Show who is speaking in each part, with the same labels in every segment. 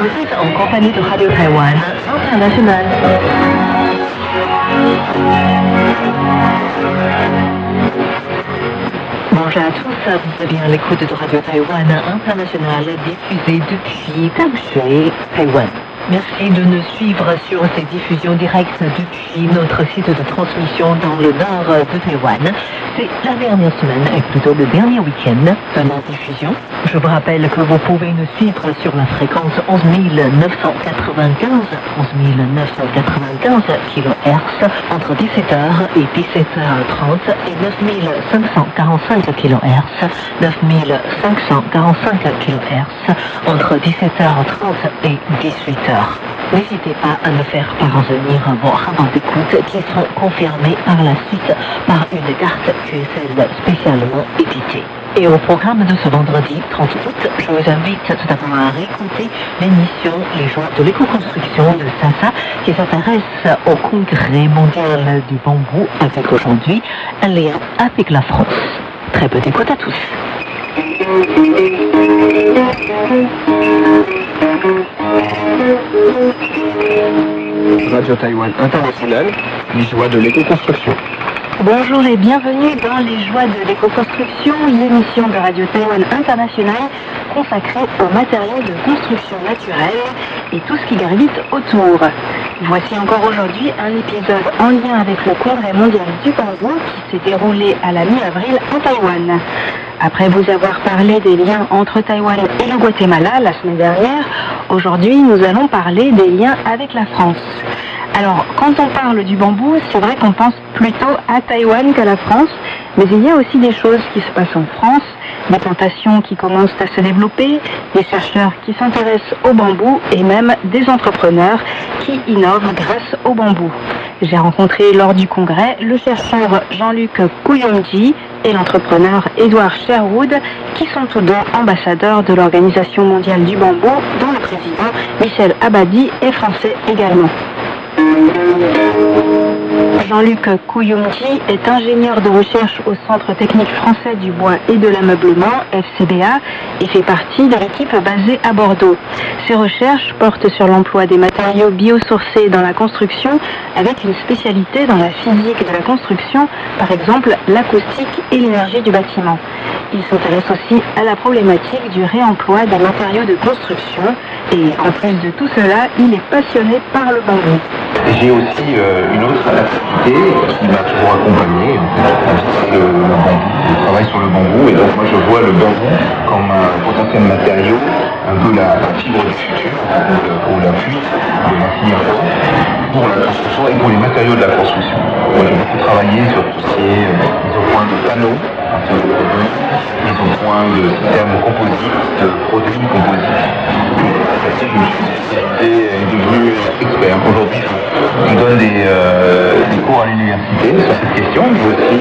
Speaker 1: Vous êtes en compagnie de Radio Taïwan International. Bonjour à tous, vous êtes bien à l'écoute de Radio Taïwan International diffusée depuis Taipei, Taïwan. Merci de nous suivre sur ces diffusions directes depuis notre site de transmission dans le nord de Taïwan. C'est la dernière semaine, et plutôt le dernier week-end de la diffusion. Je vous rappelle que vous pouvez nous suivre sur la fréquence 11 995 kHz entre 17h et 17h30 et 9545 kHz, 9545 kHz entre 17h30 et 18h. N'hésitez pas à nous faire parvenir vos rapports d'écoute qui seront confirmés par la suite par une carte QSL spécialement éditée. Et au programme de ce vendredi 30 août, je vous invite tout d'abord à réécouter l'émission Les joies de l'éco-construction de Sasa qui s'intéresse au congrès mondial du bambou avec aujourd'hui un lien avec la France. Très bonne écoute à tous.
Speaker 2: Radio Taïwan International, les joies de l'éco-construction.
Speaker 3: Bonjour et bienvenue dans les joies de l'éco-construction, l'émission de Radio Taïwan International consacrée aux matériaux de construction naturelle et tout ce qui gravite autour. Voici encore aujourd'hui un épisode en lien avec le congrès mondial du bambou qui s'est déroulé à la mi-avril en Taïwan. Après vous avoir parlé des liens entre Taïwan et le Guatemala la semaine dernière, aujourd'hui nous allons parler des liens avec la France. Alors, quand on parle du bambou, c'est vrai qu'on pense plutôt à Taïwan qu'à la France, mais il y a aussi des choses qui se passent en France, des plantations qui commencent à se développer, des chercheurs qui s'intéressent au bambou et même des entrepreneurs qui innovent grâce au bambou. J'ai rencontré lors du congrès le chercheur Jean-Luc Kouyomji et l'entrepreneur Edouard Sherwood, qui sont tous deux ambassadeurs de l'Organisation mondiale du bambou, dont le président Michel Abadi est français également. Jean-Luc Kouyomji est ingénieur de recherche au Centre technique français du bois et de l'ameublement, FCBA, et fait partie de l'équipe basée à Bordeaux. Ses recherches portent sur l'emploi des matériaux biosourcés dans la construction, avec une spécialité dans la physique de la construction, par exemple l'acoustique et l'énergie du bâtiment. Il s'intéresse aussi à la problématique du réemploi des matériaux de construction, et en plus de tout cela, il est passionné par le bambou.
Speaker 4: J'ai aussi une autre activité qui m'a toujours accompagné, c'est le bambou, le travail sur le bambou, et donc moi je vois le bambou comme un potentiel matériau, un peu la fibre du futur, ou l'appui de la filière pour la construction et pour les matériaux de la construction. Moi j'ai beaucoup travaillé sur tout ce qui est mise au point de panneaux, mise au point de systèmes composites, de produits composites. Je me suis spécialisé et devenu expert. Aujourd'hui, je donne des cours à l'université sur cette question, mais aussi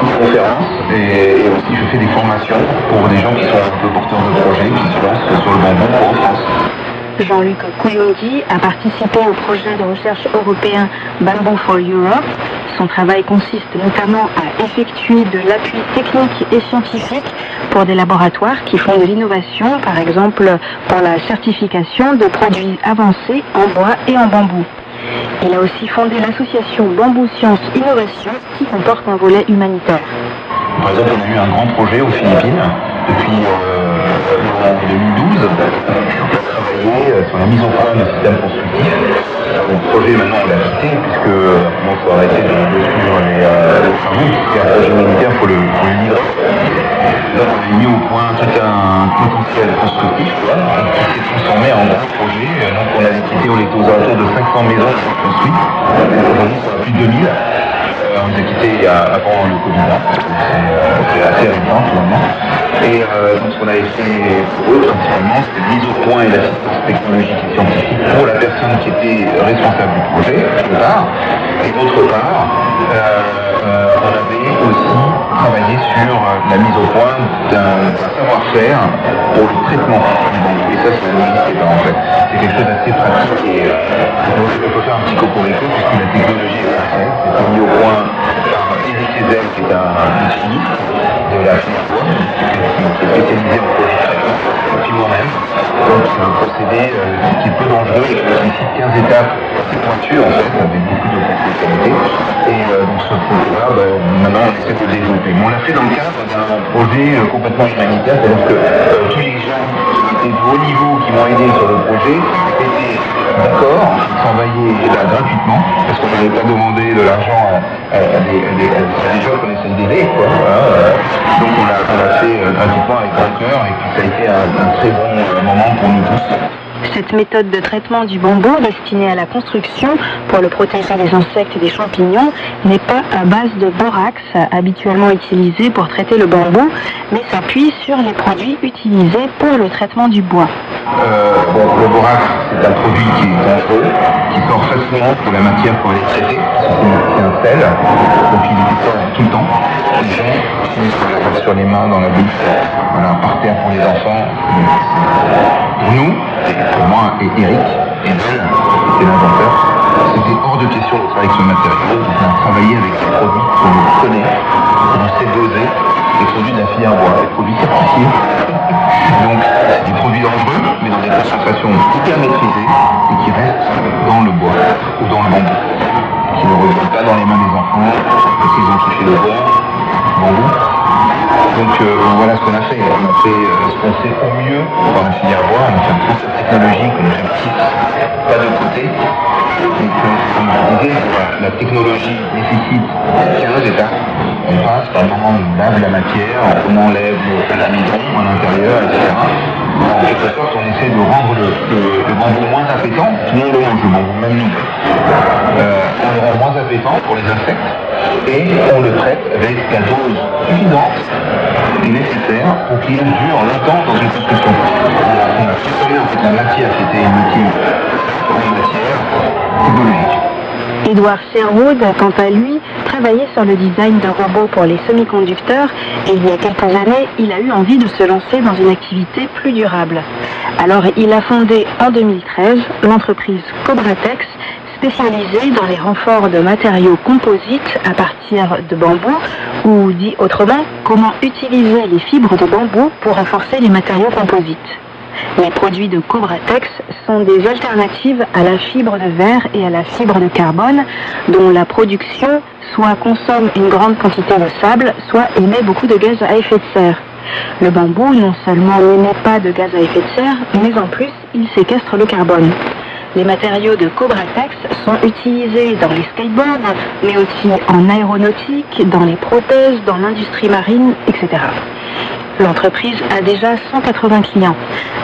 Speaker 4: une conférence et aussi je fais des formations pour des gens qui sont un peu porteurs de projets, qui se lancent sur le bambou en France.
Speaker 3: Jean-Luc Kouyomji a participé au projet de recherche européen Bamboo for Europe. Son travail consiste notamment à effectuer de l'appui technique et scientifique pour des laboratoires qui font de l'innovation, par exemple pour la certification de produits avancés en bois et en bambou. Il a aussi fondé l'association Bambou Science Innovation qui comporte un volet humanitaire.
Speaker 4: Par exemple, on a eu un grand projet aux Philippines depuis 2012. On a travaillé sur la mise en place d'un système constructif. Le projet, maintenant, on l'a quitté puisque il faut arrêter de suivre les travaux. C'est un projet humanitaire, il faut le livrer. Donc, on a mis au point tout un potentiel constructif qui s'est transformé en grand projet. Donc, on avait quitté, on était aux alentours de 500 maisons qui sont construites. Aujourd'hui, on a plus de 2000. On les a quittés avant le Covid, c'est assez récent finalement. Et donc ce qu'on avait fait pour eux principalement, c'était mise au point et l'assistance technologique et scientifique pour la personne qui était responsable du projet, d'une part, et d'autre part, on avait aussi travaillé sur la mise au point d'un savoir-faire pour le traitement du bambou. Et ça n'existait pas en fait. C'est quelque chose d'assez pratique et donc on peut faire un petit cocorico puisque la technologie est française. C'est mis au point par Eric Ezel qui est un chimiste de la filière qui est spécialisé en projet de traitement. depuis moi-même. Donc c'est un procédé qui est peu dangereux et qui nécessite 15 étapes assez pointues en fait, avec beaucoup de qualité. Et donc ce projet-là, maintenant on essaie de le développer. Mais on l'a fait dans le cadre d'un projet complètement humanitaire, c'est-à-dire que tous les gens qui étaient de haut niveau, qui m'ont aidé sur le projet, étaient d'accord, travailler gratuitement, parce qu'on n'avait pas demandé de l'argent à des gens qu'on essaye d'aider, quoi. Voilà. Donc on l'a fait gratuitement avec grand cœur, et puis ça a été un très bon moment pour nous tous.
Speaker 3: Cette méthode de traitement du bambou destinée à la construction pour le protéger des insectes et des champignons n'est pas à base de borax habituellement utilisé pour traiter le bambou, mais s'appuie sur les produits utilisés pour le traitement du bois.
Speaker 4: Le borax, c'est un produit qui est dangereux, qui sort facilement pour la matière pour les traiter. C'est un sel, donc il sort tout le temps. Les gens finissent sur les mains, dans la bouche, voilà, par terre pour les enfants. Pour nous, pour moi et Eric, et Belle, qui était l'inventeur, c'était hors de question de travailler avec ce matériau. Donc on a travaillé avec des produits qu'on connaît, qu'on sait doser, des produits de la filière bois, des produits certifiés. Donc des produits dangereux, mais dans des concentrations hyper maîtrisées et qui restent dans le bois ou dans le bambou, qui ne reviennent pas dans les mains des enfants parce qu'ils ont touché le bois, le bambou. Donc voilà ce qu'on a fait. On a fait ce qu'on sait au mieux dans la filière bois, on a fait un transfert technologique, on a fait pas de côté. Et comme je disais, la technologie nécessite 15 étapes. On passe par le moment où on lave la matière, on enlève l'amidon à l'intérieur, etc. En quelque sorte, on essaie de rendre le bambou moins appétant. Tout le monde le mange, le bambou, même nous. On le rend moins appétant pour les insectes et on le traite avec la dose suffisante et nécessaire pour qu'il dure longtemps dans une construction. On a supprimé en fait la matière qui était inutile pour une matière technologique.
Speaker 3: Edward Sherwood, quant à lui, travaillait sur le design de robots pour les semi-conducteurs et il y a quelques années, il a eu envie de se lancer dans une activité plus durable. Alors il a fondé en 2013 l'entreprise Cobratex, spécialisée dans les renforts de matériaux composites à partir de bambou, ou dit autrement, comment utiliser les fibres de bambou pour renforcer les matériaux composites. Les produits de Cobratex sont des alternatives à la fibre de verre et à la fibre de carbone, dont la production soit consomme une grande quantité de sable, soit émet beaucoup de gaz à effet de serre. Le bambou non seulement n'émet pas de gaz à effet de serre, mais en plus il séquestre le carbone. Les matériaux de Cobratex sont utilisés dans les skateboards, mais aussi en aéronautique, dans les prothèses, dans l'industrie marine, etc. L'entreprise a déjà 180 clients.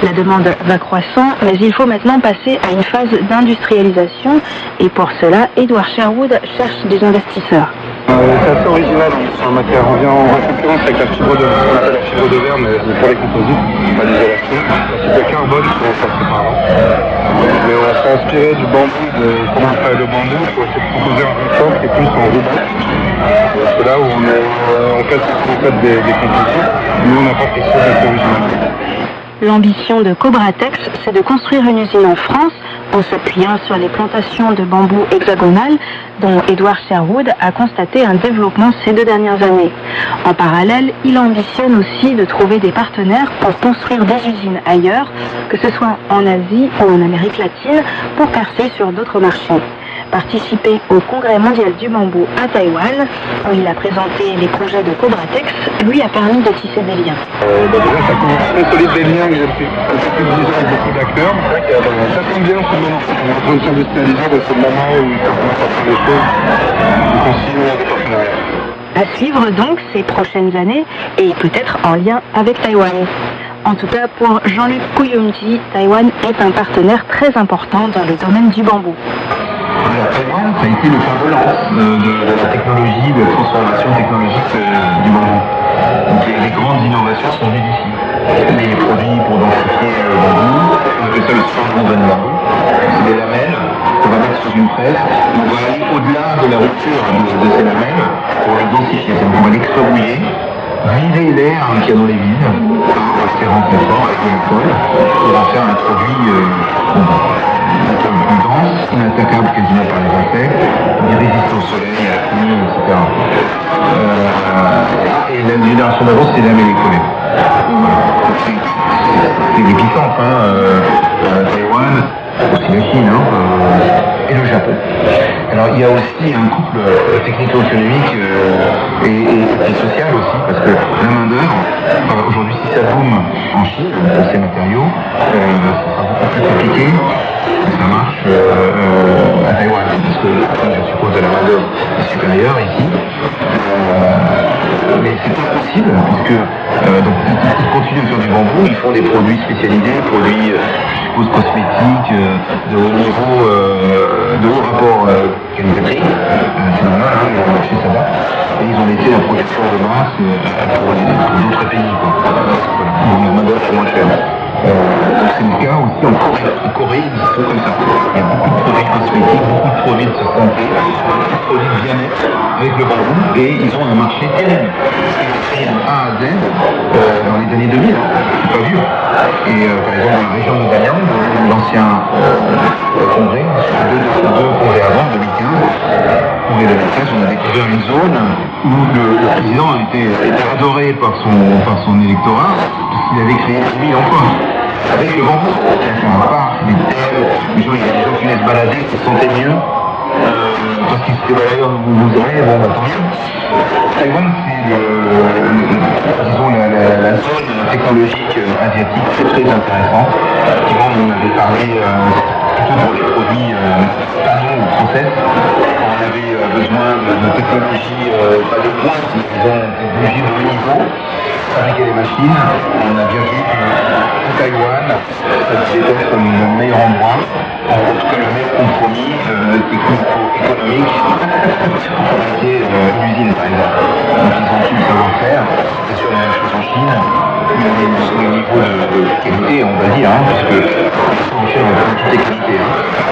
Speaker 3: La demande va croissant, mais il faut maintenant passer à une phase d'industrialisation et pour cela, Edward Sherwood cherche des investisseurs.
Speaker 2: C'est assez original sur la matière. On vient en concurrence avec la fibre de verre, ce qu'on appelle la fibre de verre, mais pour les composites, pas l'isolation. La fibre de carbone, c'est ça séparément. Mais on s'est inspiré du bambou, de comment on travaille le bambou, pour essayer de proposer un renfort qui est plus en ruban. C'est là où on fait des composites, nous on apporte quelque chose d'assez original.
Speaker 3: L'ambition de Cobratex, c'est de construire une usine en France en s'appuyant sur les plantations de bambou hexagonales dont Edward Sherwood a constaté un développement ces 2 dernières années. En parallèle, il ambitionne aussi de trouver des partenaires pour construire des usines ailleurs, que ce soit en Asie ou en Amérique latine, pour percer sur d'autres marchés. Participer au Congrès mondial du bambou à Taïwan, où il a présenté les projets de Cobratex, lui a permis de tisser des liens.
Speaker 2: Déjà, ça commence à consolider des liens que j'ai fait plus de 10 ans avec beaucoup d'acteurs. Ça tombe bien ce moment. On est en train de s'industrialiser dans ce moment où on commence à faire des choses. Donc on signe des partenariats.
Speaker 3: À suivre donc ces prochaines années et peut-être en lien avec Taïwan. En tout cas, pour Jean-Luc Kuyumji, Taïwan est un partenaire très important dans le domaine du bambou.
Speaker 4: Taïwan, ça a été le fer de lance de la technologie, de la transformation technologique du bambou. Donc les grandes innovations sont venues d'ici. Les produits pour densifier le bambou, on appelle ça le changement de bambou. C'est des lamelles qu'on va mettre sous une presse. On va aller au-delà de la rupture de ces lamelles pour les densifier. C'est-à-dire qu'on va l'extrebouiller, vider l'air qu'il y a dans les vides, en respirant très fort avec de l'alcool, pour en faire un produit dense, inattaquable quasiment par les insectes, résistant au soleil, à la pluie, etc. Et la génération d'avant, c'est la mêlée collée. Voilà. l'épicentre, Taïwan, aussi la Chine, et le Japon. Alors il y a aussi un couple technico-économique et social aussi, parce que la main-d'œuvre, aujourd'hui si ça boom en Chine, ces matériaux, ça sera beaucoup plus compliqué que ça marche à Taïwan, parce que je suppose de la main-d'œuvre supérieure ici. Mais c'est pas possible, puisque donc, ils continuent à faire du bambou, ils font des produits spécialisés, produits, je suppose, cosmétiques, de haut niveau, de haut rapport qualité-prix. C'est normal, ils ont marché ça va. Et ils ont laissé la production de masse pour d'autres pays. Voilà. Donc la main-d'œuvre est moins chère. Donc c'est le cas aussi en Corée. En Corée, ils sont comme ça. Il y a beaucoup de produits cosmétiques, beaucoup de produits de santé, beaucoup de produits de bien-être avec le bambou, et ils ont un marché terrible. Ils ont créé de A à Z dans les années 2000, c'est pas vieux. Et par exemple dans la région de Dalian, l'ancien congrès, deux congrès avant, 2015, congrès 2015, on a découvert une zone où le président était adoré par son électorat, puisqu'il avait créé 1000 emplois. Avec le bambou, c'est un parc, des thèmes, il y a des gens qui venaient se balader, qui se sentaient mieux, parce qu'ils s'étaient baladés dans vous aurez, bon bah tant mieux. Taïwan, c'est disons la zone technologique asiatique très intéressante. Effectivement, on avait parlé plutôt pour les produits panneaux ou process, quand on avait besoin de technologie, pas de pointe, mais disons technologie de haut niveau, fabriquer des machines. On a bien vu que Taïwan, ça devait être le meilleur endroit, en tout cas le meilleur compromis technico-économique pour fabriquer une usine par exemple. Donc ils ont tout le savoir-faire, c'est sûr la même chose en Chine, le niveau de qualité on va dire, puisque ils sont en Chine en toutes les qualités.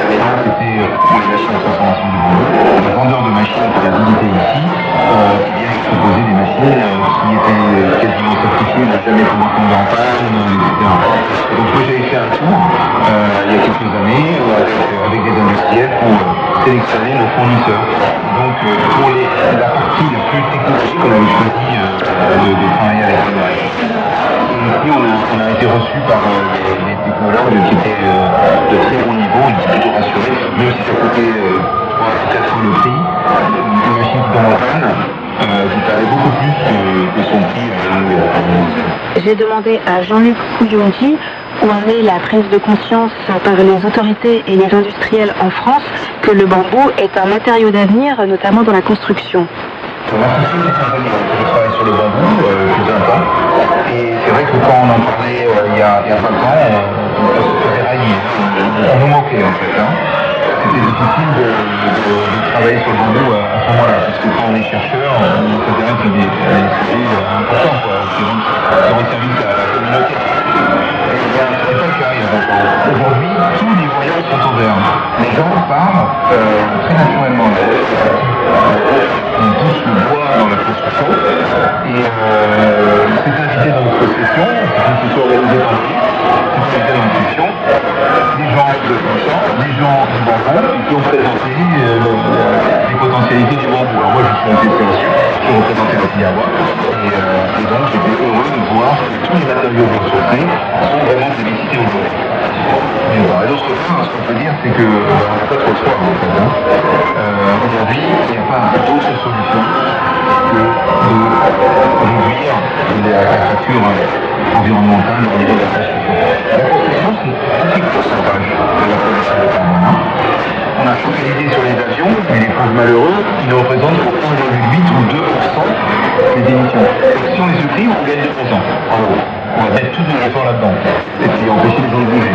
Speaker 4: Mais là c'était pour les machines de transformation du bambou. Le vendeur de machines qui a visité ici, il proposait des machines qui étaient quasiment certifiées de jamais pouvoir tomber en panne, etc. Et donc moi j'avais fait un tour il y a quelques années avec des industriels pour sélectionner nos fournisseurs. Donc pour la partie la plus technologique, on avait choisi de travailler avec eux. Et ici on a été reçus par des technologues qui étaient de très bon niveau, ils étaient plutôt rassurés, même si ça coûtait 3 à 4 fois le prix. Une machine qui tombe en panne, vous perdez beaucoup plus que son prix.
Speaker 3: J'ai demandé à Jean-Luc Kouyonji où en est la prise de conscience par les autorités et les industriels en France que le bambou est un matériau d'avenir, notamment dans la construction.
Speaker 4: Ma société je travaille sur le bambou depuis 20 ans. Et c'est vrai que quand on en parlait il y a 20 ans, on se faisait railler. On nous moquait en fait. C'était difficile de travailler sur le bambou à ce moment-là, parce que quand on est chercheur, on s'intéresse à des sujets importants, qui ont servi à la communauté. C'est pas le cas il y a 20 ans. Aujourd'hui, tous les voyages sont ouverts. Les gens parlent très naturellement. On pousse le bois dans la construction et c'est invité dans notre session, c'est une session organisée par lui, c'est invité dans une session, les gens de Conchamp, les gens du bambou qui ont présenté les potentialités du bambou. Alors moi je suis invité là-dessus, je représentais la filière bois et donc j'étais heureux de voir que tous les matériaux ressourcés sont vraiment plébiscités aujourd'hui. Et d'autre part, ce qu'on peut dire, c'est qu'on n'a pas trop le choix en fait. Aujourd'hui, il n'y a pas d'autre solution que de réduire la facture environnementale au niveau de la construction. La construction, c'est un petit pourcentage de la production de carbone. On a focalisé sur les avions, mais les pauvres malheureux, ils ne représentent que 1,8 ou 2% des émissions. Donc si on les supprime, on gagne 2%. En gros, on va mettre tous nos efforts là-dedans. Et puis empêcher les gens de bouger.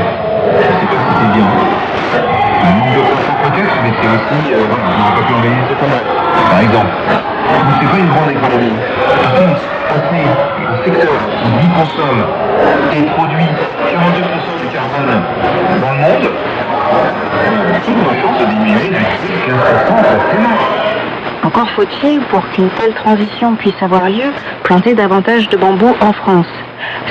Speaker 4: Je ne sais pas si c'est bien. Un manque de confort peut-être, mais c'est aussi, voilà, on n'aurait pas pu organiser comme ça. Par exemple. Donc c'est pas une grande économie. Par contre, passer au secteur qui lui consomme et produit 42% du carbone dans le monde, on a toutes nos chances de diminuer de 15% facilement.
Speaker 3: Encore faut-il, pour qu'une telle transition puisse avoir lieu, planter davantage de bambou en France.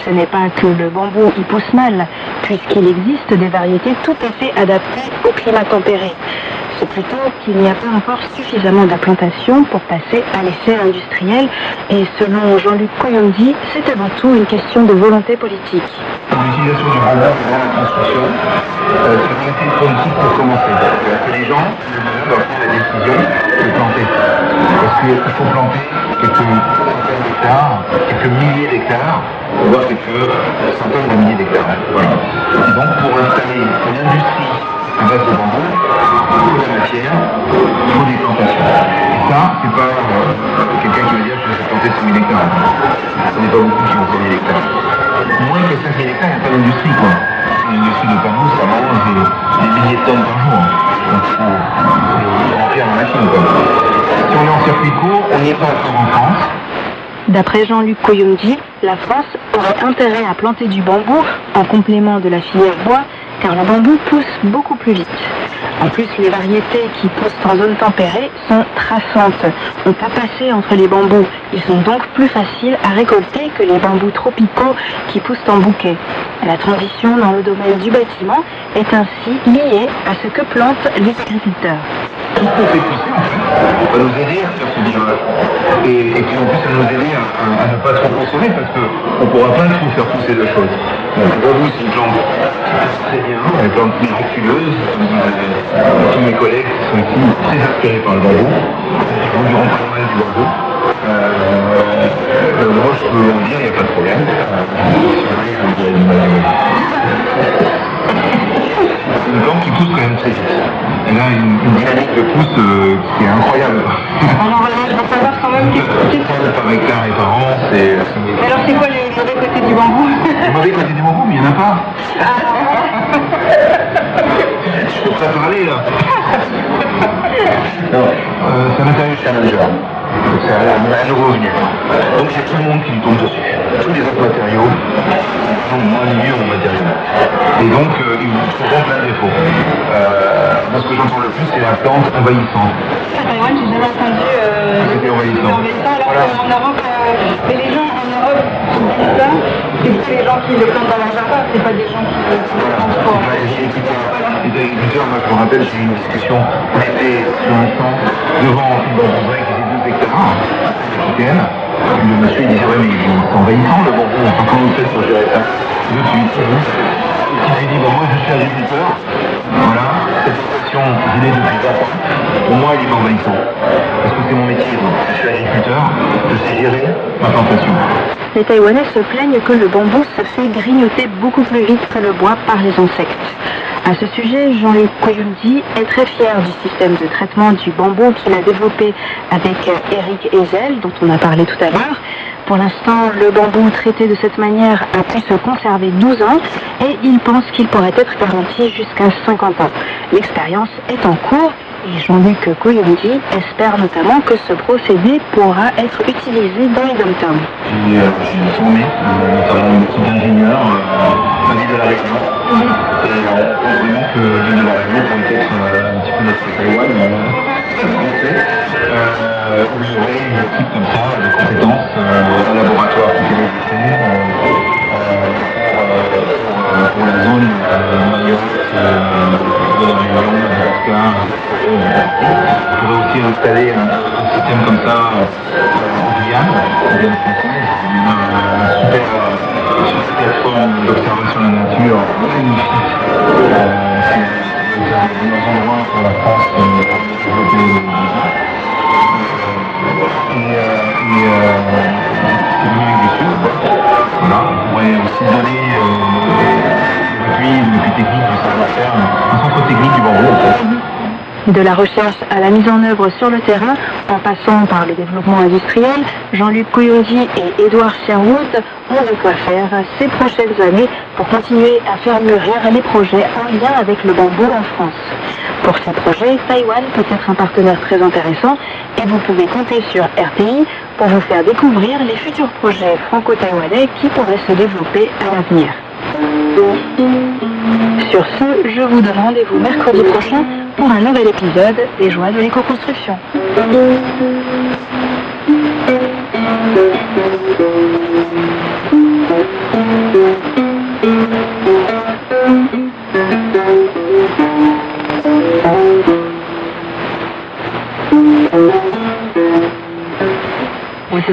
Speaker 3: Ce n'est pas que le bambou y pousse mal, puisqu'il existe des variétés tout à fait adaptées au climat tempéré. C'est plutôt qu'il n'y a pas encore suffisamment de plantations pour passer à l'essai industriel, et selon Jean-Luc Coyondi, c'est avant tout une question de volonté politique.
Speaker 4: L'utilisation du bambou dans la construction, c'est une volonté politique pour commencer. Que les gens doivent prendre la décision de planter. Parce qu'il faut planter quelques centaines d'hectares, quelques milliers d'hectares, voire quelques centaines de milliers d'hectares. Voilà. Et donc pour installer une industrie à base de bambou, il faut de la matière, il faut des plantations. Et ça, c'est pas quelqu'un qui va dire je vais planter 100 000 hectares. Ce n'est pas beaucoup qui ont 100 000 hectares. Moins que 5 000 hectares, il n'y a pas d'industrie, quoi. L'industrie de bambou, ça mange des milliers de tonnes par jour. Donc il faut remplir la machine, quoi. Si on est en circuit court, on n'y est pas encore en France.
Speaker 3: D'après Jean-Luc Coyondi, la France aurait intérêt à planter du bambou en complément de la filière bois, car le bambou pousse beaucoup plus vite. En plus, les variétés qui poussent en zone tempérée sont traçantes. On peut passer entre les bambous. Ils sont donc plus faciles à récolter que les bambous tropicaux qui poussent en bouquet. La transition dans le domaine du bâtiment est ainsi liée à ce que plantent les agriculteurs.
Speaker 4: Tout ce qu'on fait pousser, en fait, va nous aider à faire ce virage. Et puis en plus, ça va nous aider à ne pas trop consommer parce qu'on ne pourra pas trop faire pousser de choses. Donc le bambou, c'est une plante qui pousse très bien, une plante miraculeuse. Tous mes collègues qui sont ici très inspirés par le bambou, ils font du rentrement du bambou. Moi, je peux en dire, il n'y a pas de problème. Si vous voulez, je vous dirai du mal. C'est une plante qui pousse quand même très vite. Elle a une dynamique de pousse qui est incroyable.
Speaker 3: Alors voilà, je veux savoir quand même
Speaker 4: Par hectare et par an, c'est...
Speaker 3: Alors c'est quoi les mauvais côtés du bambou?
Speaker 4: Les mauvais côtés du bambou, mais il n'y en a pas. Je peux pas parler là. C'est un matériau challenger. C'est un nouveau venu. Donc c'est tout le monde qui lui tombe dessus. Tous les autres matériaux sont moins mieux en matériaux. Et donc ils font plein de défauts. Moi ce que j'entends le plus c'est la plante envahissante.
Speaker 3: À Taïwan, j'ai jamais entendu
Speaker 4: C'était envahissant.
Speaker 3: alors
Speaker 4: Voilà.
Speaker 3: qu'en Europe, mais les gens en Europe qui disent ça, c'est plutôt les gens qui le plantent dans leur jardin, c'est pas des gens qui le plantent pour...
Speaker 4: Les agriculteurs, moi je me rappelle, j'ai eu une discussion, on était sur un stand devant une bambouserie qui faisait 2 hectares, africaine. Le monsieur il disait ouais mais c'est envahissant le bambou, comment vous faites pour gérer ça? Je suis ici. Et je lui dis bon moi je suis agriculteur, voilà, cette situation je l'ai depuis 20 ans, pour moi elle est pas envahissante. Parce que c'est mon métier, je suis agriculteur, je sais gérer ma plantation.
Speaker 3: Les Taïwanais se plaignent que le bambou se fait grignoter beaucoup plus vite que le bois par les insectes. À ce sujet, Jean-Luc Coyondi est très fier du système de traitement du bambou qu'il a développé avec Eric Ezel, dont on a parlé tout à l'heure. Pour l'instant, le bambou traité de cette manière a pu se conserver 12 ans et il pense qu'il pourrait être garanti jusqu'à 50 ans. L'expérience est en cours et Jean-Luc Coyondi espère notamment que ce procédé pourra être utilisé dans les dom-toms.
Speaker 4: J'ai tourné, notamment une équipe d'ingénieurs, la ville de la Réunion. Et on pense vraiment que l'île de la Réunion pourrait être un petit peu notre Taïwan français, où il y aurait une équipe comme ça de compétences, un laboratoire qui fait des essais pour la zone Mayotte, de la Réunion, de Madagascar. On pourrait aussi installer un système comme ça en Guyane française, une super plateforme d'observation de la nature magnifique. C'est un endroit pour la France développer c'est l'Amérique du Sud. Voilà, on pourrait aussi donner depuis technique du savoir-faire, un centre technique du bambou en fait.
Speaker 3: De la recherche à la mise en œuvre sur le terrain, en passant par le développement industriel, Jean-Luc Coyondi et Edouard Sherwood ont de quoi faire ces prochaines années pour continuer à faire mûrir les projets en lien avec le bambou en France. Pour ces projets, Taïwan peut être un partenaire très intéressant et vous pouvez compter sur RTI pour vous faire découvrir les futurs projets franco-taïwanais qui pourraient se développer à l'avenir. Sur ce, je vous donne rendez-vous mercredi prochain pour un nouvel épisode des Joies de l'éco-construction.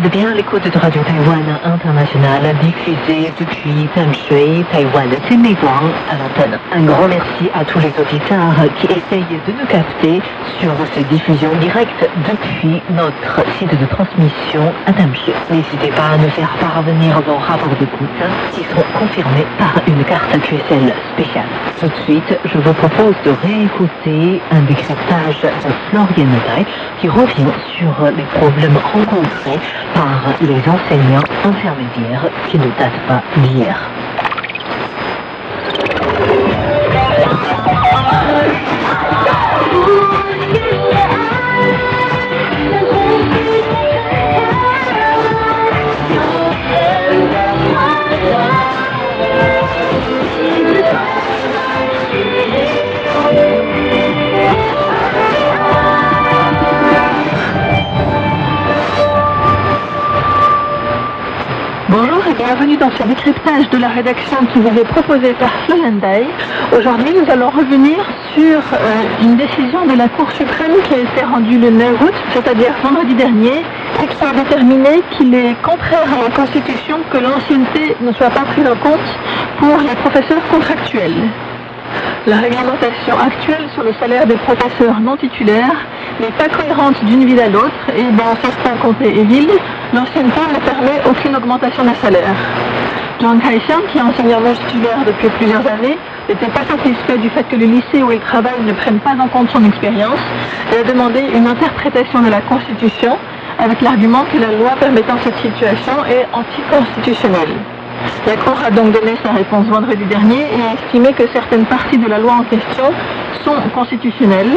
Speaker 1: êtes bien à l'écoute de Radio Taïwan International, diffusée depuis Tamshui, Taïwan. C'est Meiguang à l'antenne. Un grand merci à tous les auditeurs qui essayent de nous capter sur cette diffusion directe depuis notre site de transmission à Tamshui. N'hésitez pas à nous faire parvenir vos rapports d'écoute qui seront confirmés par une carte QSL spéciale. Tout de suite, je vous propose de réécouter un décryptage de Florian Dai qui revient sur les problèmes rencontrés par les enseignants intermédiaires qui ne datent pas d'hier.
Speaker 3: Bonjour et bienvenue dans ce décryptage de la rédaction qui vous est proposé par Florian Dai. Aujourd'hui, nous allons revenir sur une décision de la Cour suprême qui a été rendue le 9 août, c'est-à-dire vendredi dernier, et qui a déterminé qu'il est contraire à la Constitution que l'ancienneté ne soit pas prise en compte pour les professeurs contractuels. La réglementation actuelle sur le salaire des professeurs non titulaires n'est pas cohérente d'une ville à l'autre et dans certains comtés et villes, l'ancienneté ne permet aucune augmentation des salaires. Zhang Kaixiang, qui est enseignant non titulaire depuis plusieurs années, n'était pas satisfait du fait que le lycée où il travaille ne prenne pas en compte son expérience et a demandé une interprétation de la Constitution avec l'argument que la loi permettant cette situation est anticonstitutionnelle. La Cour a donc donné sa réponse vendredi dernier et a estimé que certaines parties de la loi en question sont constitutionnelles,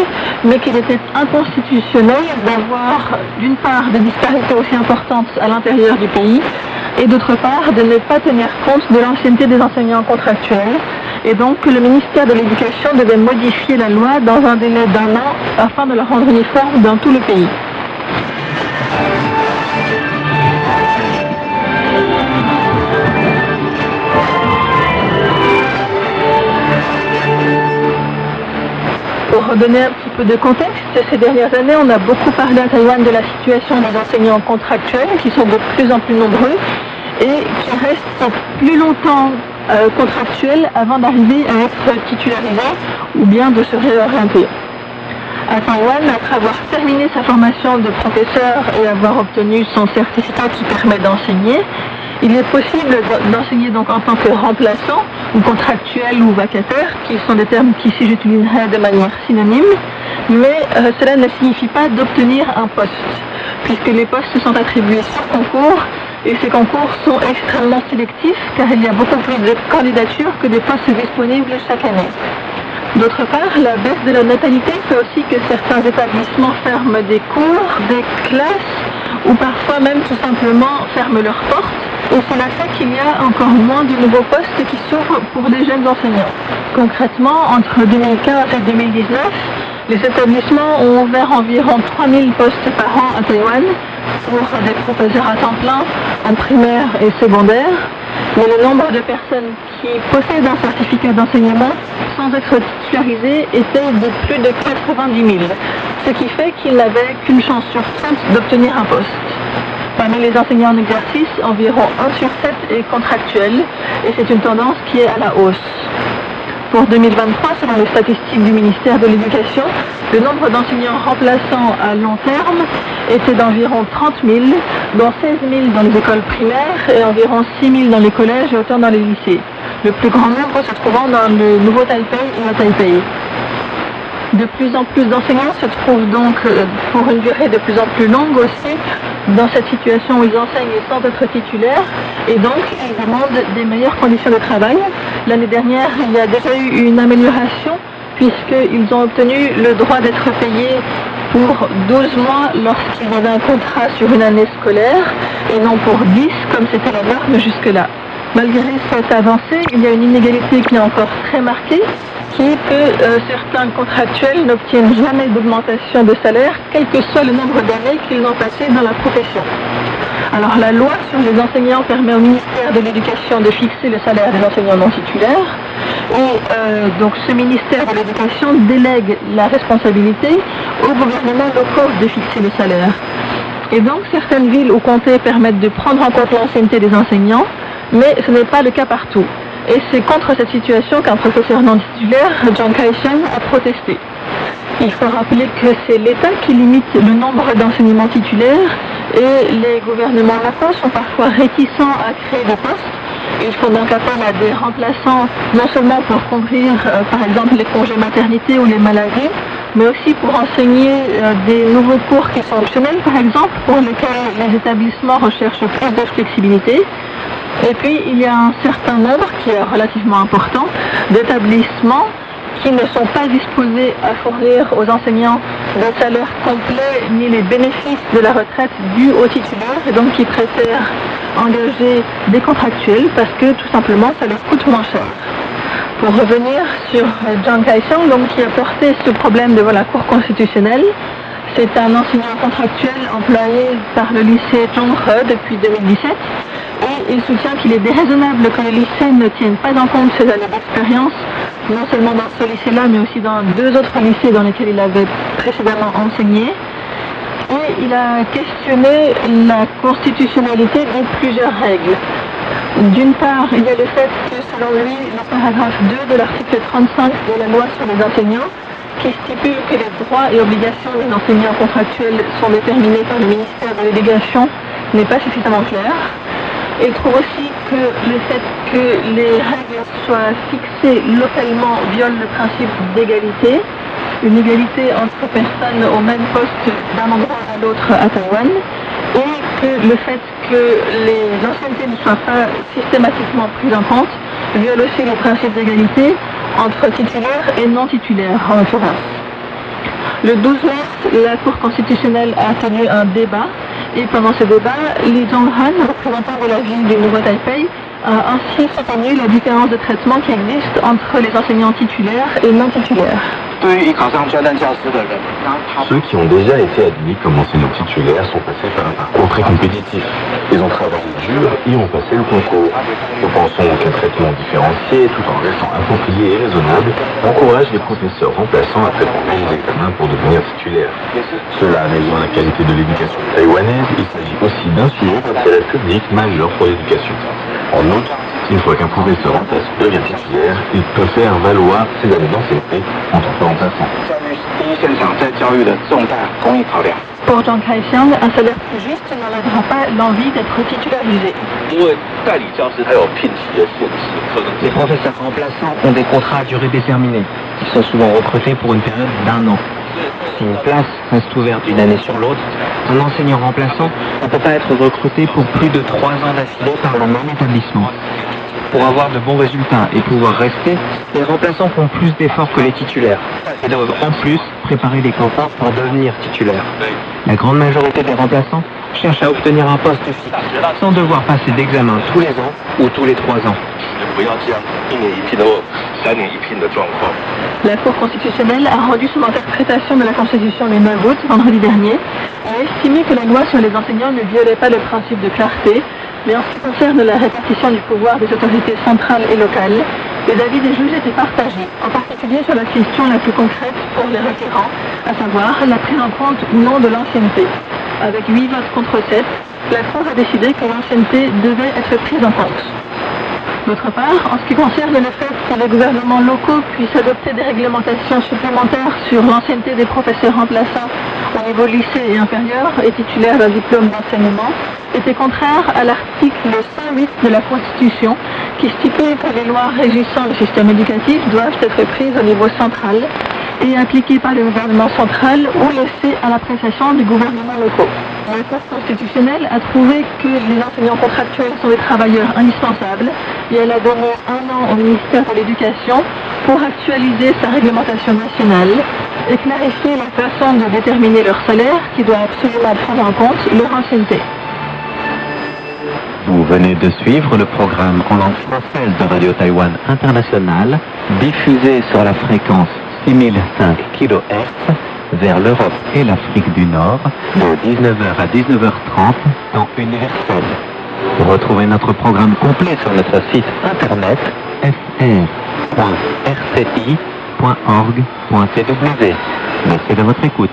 Speaker 3: mais qu'il était inconstitutionnel d'avoir d'une part des disparités aussi importantes à l'intérieur du pays et d'autre part de ne pas tenir compte de l'ancienneté des enseignants contractuels et donc que le ministère de l'Éducation devait modifier la loi dans un délai d'1 an afin de la rendre uniforme dans tout le pays. Pour redonner un petit peu de contexte, ces dernières années, on a beaucoup parlé à Taïwan de la situation des enseignants contractuels qui sont de plus en plus nombreux et qui restent plus longtemps contractuels avant d'arriver à être titularisés ou bien de se réorienter. À Taïwan, après avoir terminé sa formation de professeur et avoir obtenu son certificat qui permet d'enseigner, il est possible d'enseigner donc en tant que remplaçant ou contractuel ou vacataire, qui sont des termes qu'ici j'utiliserai de manière synonyme, mais cela ne signifie pas d'obtenir un poste, puisque les postes sont attribués sur concours et ces concours sont extrêmement sélectifs car il y a beaucoup plus de candidatures que des postes disponibles chaque année. D'autre part, la baisse de la natalité fait aussi que certains établissements ferment des cours, des classes ou parfois même tout simplement ferment leurs portes. Et cela fait qu'il y a encore moins de nouveaux postes qui s'ouvrent pour les jeunes enseignants. Concrètement, entre 2015 et 2019, les établissements ont ouvert environ 3000 postes par an à Taïwan pour des professeurs à temps plein en primaire et secondaire. Mais le nombre de personnes qui possèdent un certificat d'enseignement sans être titularisées était de plus de 90 000, ce qui fait qu'ils n'avaient qu'une chance sur 30 d'obtenir un poste. Parmi les enseignants en exercice, environ 1 sur 7 est contractuel et c'est une tendance qui est à la hausse. Pour 2023, selon les statistiques du ministère de l'Éducation, le nombre d'enseignants remplaçants à long terme était d'environ 30 000, dont 16 000 dans les écoles primaires et environ 6 000 dans les collèges et autant dans les lycées. Le plus grand nombre se trouvant dans le Nouveau Taipei et le Taipei. De plus en plus d'enseignants se trouvent donc pour une durée de plus en plus longue aussi dans cette situation où ils enseignent sans être titulaires et donc ils demandent des meilleures conditions de travail. L'année dernière, il y a déjà eu une amélioration puisqu'ils ont obtenu le droit d'être payés pour 12 mois lorsqu'ils avaient un contrat sur une année scolaire et non pour 10 comme c'était la norme jusque-là. Malgré cette avancée, il y a une inégalité qui est encore très marquée, qui est que certains contractuels n'obtiennent jamais d'augmentation de salaire, quel que soit le nombre d'années qu'ils ont passé dans la profession. Alors la loi sur les enseignants permet au ministère de l'Éducation de fixer le salaire des enseignants non titulaires, et donc ce ministère de l'Éducation délègue la responsabilité aux gouvernements locaux de fixer le salaire. Et donc certaines villes ou comtés permettent de prendre en compte l'ancienneté des enseignants, mais ce n'est pas le cas partout. Et c'est contre cette situation qu'un professeur non titulaire, Chiang Kai-shek, a protesté. Il faut rappeler que c'est l'État qui limite le nombre d'enseignements titulaires et les gouvernements locaux sont parfois réticents à créer des postes. Ils font donc appel à des remplaçants, non seulement pour couvrir par exemple les congés maternité ou les maladies, mais aussi pour enseigner des nouveaux cours qui sont optionnels par exemple, pour lesquels les établissements recherchent plus de flexibilité. Et puis il y a un certain nombre, qui est relativement important, d'établissements qui ne sont pas disposés à fournir aux enseignants des salaires complets ni les bénéfices de la retraite dus aux titulaires et donc qui préfèrent engager des contractuels parce que tout simplement ça leur coûte moins cher. Pour revenir sur Chiang Kai-shek, donc qui a porté ce problème devant la Cour constitutionnelle, c'est un enseignant contractuel employé par le lycée Zhonghe depuis 2017 et il soutient qu'il est déraisonnable que le lycée ne tienne pas en compte ses années d'expérience, non seulement dans ce lycée-là, mais aussi dans deux autres lycées dans lesquels il avait précédemment enseigné. Et il a questionné la constitutionnalité de plusieurs règles. D'une part, il y a le fait que, selon lui, le paragraphe 2 de l'article 35 de la loi sur les enseignants, qui stipule que les droits et obligations des enseignants contractuels sont déterminés par le ministère de l'Éducation, n'est pas suffisamment clair. Il trouve aussi que le fait que les règles soient fixées localement viole le principe d'égalité, une égalité entre personnes au même poste d'un endroit à l'autre à Taïwan, et que le fait que les anciennetés ne soient pas systématiquement prises en compte viole aussi le principe d'égalité entre titulaires et non titulaires en l'occurrence. Le 12 mars, la Cour constitutionnelle a tenu un débat et pendant ce débat, Lee Jong-han, représentant de la ville du Nouveau-Taipei, a ainsi soutenu la différence de traitement qui existe entre les enseignants titulaires et non titulaires.
Speaker 4: Ceux qui ont déjà été admis comme enseignants titulaires sont passés par un parcours très compétitif. Ils ont travaillé dur et ont passé le concours. Nous pensons qu'un traitement différencié, tout en restant approprié et raisonnable, encourage les professeurs remplaçants à préparer les examens pour devenir titulaires. Cela améliore la qualité de l'éducation taïwanaise. Il s'agit aussi d'un sujet d'intérêt public majeur pour l'éducation. En outre, une fois qu'un professeur remplaçant devient titulaire, il peut faire valoir ses années d'ancienneté en tant que remplaçant.
Speaker 3: Pour Chiang Kai-shek, un salaire plus juste n'enlèvera pas l'envie d'être titularisé.
Speaker 1: Les professeurs remplaçants ont des contrats à durée déterminée. Ils sont souvent recrutés pour une période d'1 an. Si une place reste ouverte d'une année sur l'autre, un enseignant remplaçant ne peut pas être recruté pour plus de 3 ans d'affilée par le même établissement. Pour avoir de bons résultats et pouvoir rester, les remplaçants font plus d'efforts que les titulaires et doivent en plus préparer les candidats pour devenir titulaires. La grande majorité des remplaçants cherchent à obtenir un poste fixe, sans devoir passer d'examen tous les ans ou tous les 3 ans.
Speaker 3: La Cour constitutionnelle a rendu son interprétation de la Constitution le 9 août, vendredi dernier, et a estimé que la loi sur les enseignants ne violait pas le principe de clarté, mais en ce qui concerne la répartition du pouvoir des autorités centrales et locales, les avis des juges étaient partagés, en particulier sur la question la plus concrète pour les requérants, à savoir la prise en compte ou non de l'ancienneté. Avec 8 votes contre 7, la Cour a décidé que l'ancienneté devait être prise en compte. D'autre part, en ce qui concerne le fait que les gouvernements locaux puissent adopter des réglementations supplémentaires sur l'ancienneté des professeurs remplaçants au niveau lycée et inférieur et titulaires d'un diplôme d'enseignement, était contraire à l'article 108 de la Constitution qui stipule que les lois régissant le système éducatif doivent être prises au niveau central et appliquées par le gouvernement central ou laissées à l'appréciation du gouvernement locaux. La Cour constitutionnelle a trouvé que les enseignants contractuels sont des travailleurs indispensables et elle a donné 1 an au ministère de l'Éducation pour actualiser sa réglementation nationale et clarifier la façon de déterminer leur salaire qui doit absolument prendre en compte leur ancienneté.
Speaker 1: Vous venez de suivre le programme en langue française de Radio Taïwan International, diffusé sur la fréquence 6005 kHz vers l'Europe et l'Afrique du Nord, de 19h à 19h30, temps universel. Retrouvez notre programme complet sur notre site internet fr.rci.org.tw. Merci de votre écoute.